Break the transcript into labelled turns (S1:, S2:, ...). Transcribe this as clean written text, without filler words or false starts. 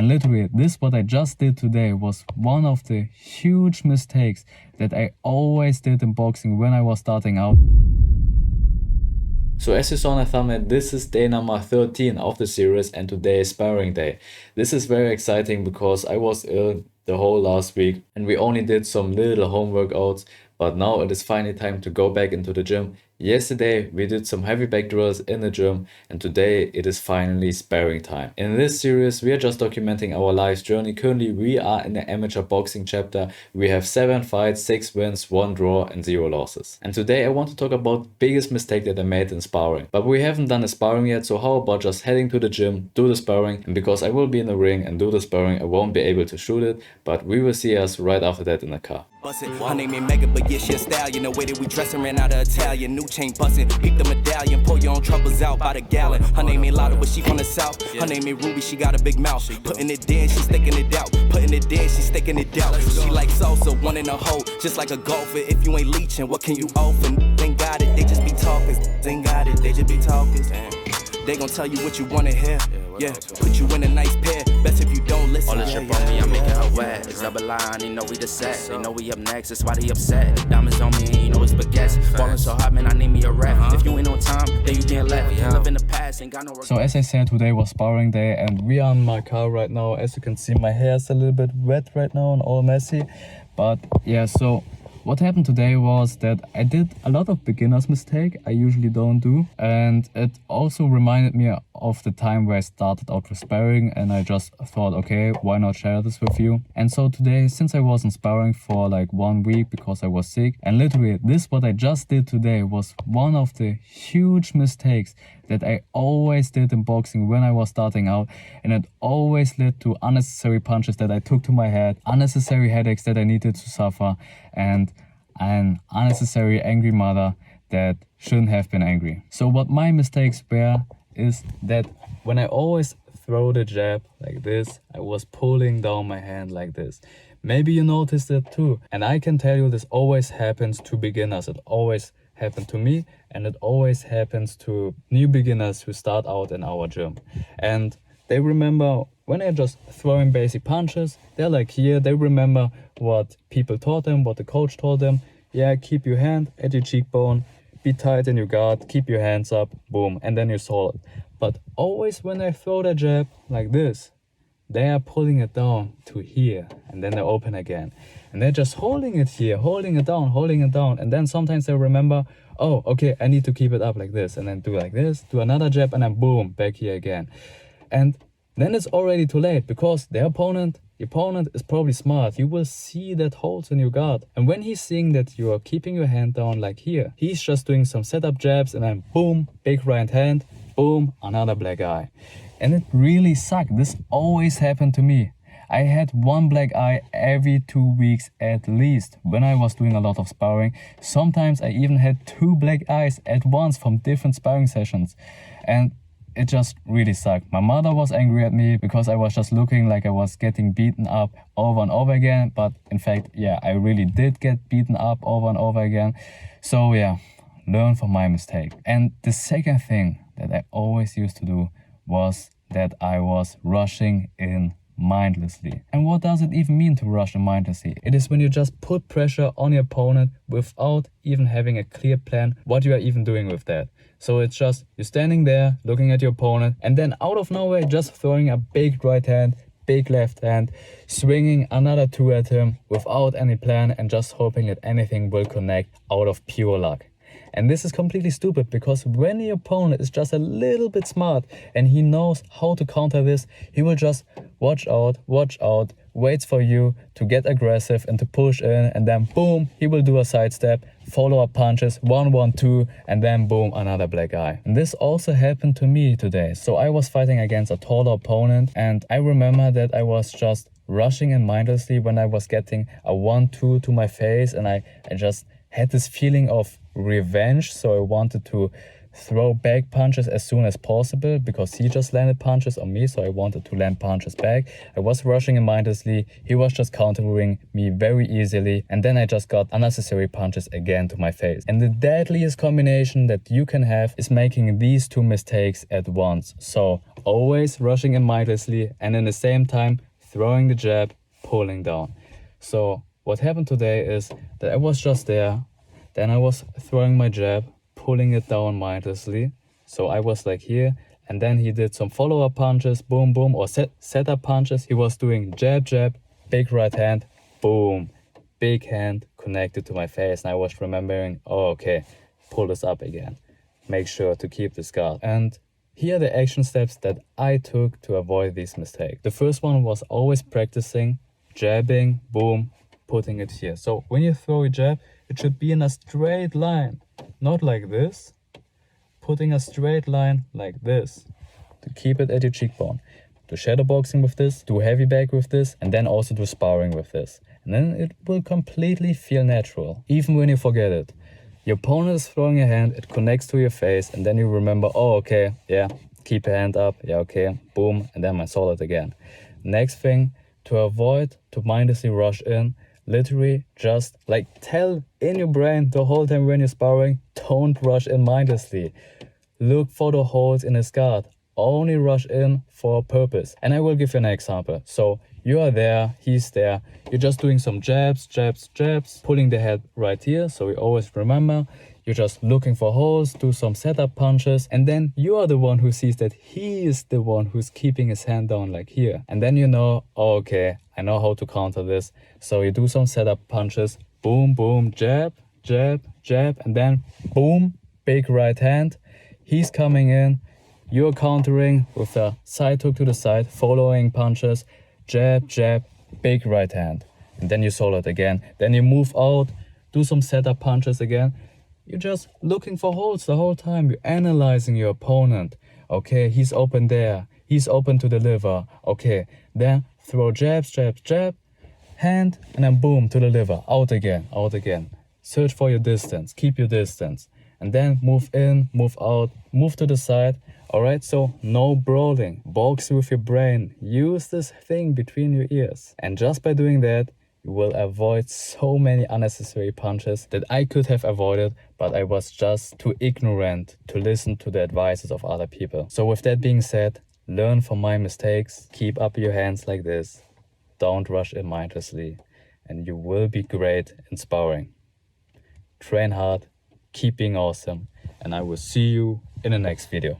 S1: And literally, this what I just did today was one of the huge mistakes that I always did in boxing when I was starting out. So as you saw in the thumbnail, this is day number 13 of the series and today is sparring day. This is very exciting because I was ill the whole last week and we only did some little home workouts, but now it is finally time to go back into the gym. Yesterday we did some heavy back drills in the gym and today it is finally sparring time. In this series we are just documenting our life's journey. Currently we are in the amateur boxing chapter. We have 7 fights, 6 wins, 1 draw and 0 losses. And today I want to talk about the biggest mistake that I made in sparring. But we haven't done a sparring yet, so how about just heading to the gym, do the sparring, and because I will be in the ring and do the sparring I won't be able to shoot it, but we will see us right after that in the car.
S2: Her name ain't Mega, but yeah, she a stallion. The way that we dressin' ran out of Italian. New chain bustin', peep the medallion. Pour your own troubles out by the gallon. Her name ain't Lotta, but she from the south. Her name ain't Ruby, she got a big mouth. Putting it in, she sticking it out. Putting it in, she sticking it out. She like salsa, one in a hole, just like a golfer. If you ain't leeching, what can you offer? Ain't got it, they just be talkers. Ain't got it, they just be talkers. They gon' tell you what you wanna hear. Yeah, put you in a nice pair. Best if you don't listen.
S3: All this shit on me, I'm making her wet. It's double line, they know we the set. They know we up next, that's why they upset. Diamonds on me, and you know it's baguettes. Falling so hot, man, I need me a rap. If you ain't on time, then you getting left. Live in the past, ain't got no.
S1: So as I said, today was sparring day and we are in my car right now. As you can see, my hair is a little bit wet right now and all messy. But yeah, so what happened today was that I did a lot of beginner's mistake I usually don't do, and it also reminded me of the time where I started out with sparring and I just thought, okay, why not share this with you? And so today, since I wasn't sparring for like 1 week because I was sick, and literally this what I just did today was one of the huge mistakes that I always did in boxing when I was starting out, and it always led to unnecessary punches that I took to my head, unnecessary headaches that I needed to suffer, and an unnecessary angry mother that shouldn't have been angry. So what my mistakes were is that when I always throw the jab like this, I was pulling down my hand like this. Maybe you noticed it too. And I can tell you this always happens to beginners. It always happened to me and it always happens to new beginners who start out in our gym. And they remember when they're just throwing basic punches, they're like here, they remember what people taught them, what the coach told them. Yeah, keep your hand at your cheekbone, be tight in your guard, keep your hands up, boom, and then you're solid. But always when they throw the jab like this, they are pulling it down to here and then they open again. And they're just holding it here, holding it down. And then sometimes they remember, oh, okay, I need to keep it up like this and then do like this, do another jab and then boom, back here again. And then it's already too late because the opponent is probably smart. You will see that holes in your guard. And when he's seeing that you are keeping your hand down like here, he's just doing some setup jabs and then boom, big right hand, boom, another black eye. And it really sucked. This always happened to me. I had one black eye every 2 weeks at least when I was doing a lot of sparring. Sometimes I even had 2 black eyes at once from different sparring sessions. And it just really sucked. My mother was angry at me because I was just looking like I was getting beaten up over and over again. But in fact, yeah, I really did get beaten up over and over again. So yeah, learn from my mistake. And the second thing that I always used to do was that I was rushing in mindlessly. And what does it even mean to rush in mindlessly? It is when you just put pressure on your opponent without even having a clear plan what you are even doing with that. So it's just you're standing there looking at your opponent and then out of nowhere just throwing a big right hand, big left hand, swinging another 2 at him without any plan and just hoping that anything will connect out of pure luck. And this is completely stupid because when the opponent is just a little bit smart and he knows how to counter this, he will just watch out, waits for you to get aggressive and to push in, and then boom, he will do a sidestep, follow up punches, 1, 1, 2, and then boom, another black eye. And this also happened to me today. So I was fighting against a taller opponent and I remember that I was just rushing in mindlessly when I was getting a 1-2 to my face, and I just had this feeling of revenge. So I wanted to throw back punches as soon as possible because he just landed punches on me, so I wanted to land punches back. I was rushing him mindlessly, he was just countering me very easily, and then I just got unnecessary punches again to my face. And the deadliest combination that you can have is making these two mistakes at once. So always rushing him mindlessly and in the same time throwing the jab, pulling down. So what happened today is that I was just there, then I was throwing my jab, pulling it down mindlessly. So I was like here, and then he did some follow-up punches, boom, boom, or set-up punches. He was doing jab, jab, big right hand, boom, big hand connected to my face. And I was remembering, oh, okay, pull this up again. Make sure to keep this guard. And here are the action steps that I took to avoid these mistakes. The first one was always practicing jabbing, boom, putting it here. So when you throw a jab, it should be in a straight line, not like this. Putting a straight line like this to keep it at your cheekbone. Do shadow boxing with this, do heavy bag with this, and then also do sparring with this. And then it will completely feel natural, even when you forget it. Your opponent is throwing a hand, it connects to your face, and then you remember, oh, okay, yeah, keep your hand up, yeah, okay, boom, and then I solid again. Next thing, to avoid to mindlessly rush in, literally just like tell in your brain the whole time when you're sparring, don't rush in mindlessly. Look for the holes in his guard. Only rush in for a purpose. And I will give you an example. So you are there, he's there, you're just doing some jabs, jabs, jabs, pulling the head right here. So we always remember, you're just looking for holes, do some setup punches, and then you are the one who sees that he is the one who's keeping his hand down like here. And then you know, oh, okay, I know how to counter this. So you do some setup punches, boom, boom, jab, jab, jab, and then boom, big right hand. He's coming in, you're countering with a side hook to the side, following punches, jab, jab, big right hand. And then you solo it again. Then you move out, do some setup punches again. You're just looking for holes the whole time. You're analyzing your opponent. Okay, he's open there. He's open to deliver. Okay, then throw jabs, jabs, jab, hand, and then boom, to deliver. Out again, out again. Search for your distance. Keep your distance. And then move in, move out, move to the side. Alright, so no brawling. Box with your brain. Use this thing between your ears. And just by doing that, you will avoid so many unnecessary punches that I could have avoided, but I was just too ignorant to listen to the advices of other people. So with that being said, learn from my mistakes, keep up your hands like this, don't rush in mindlessly, and you will be great in sparring. Train hard, keep being awesome, and I will see you in the next video.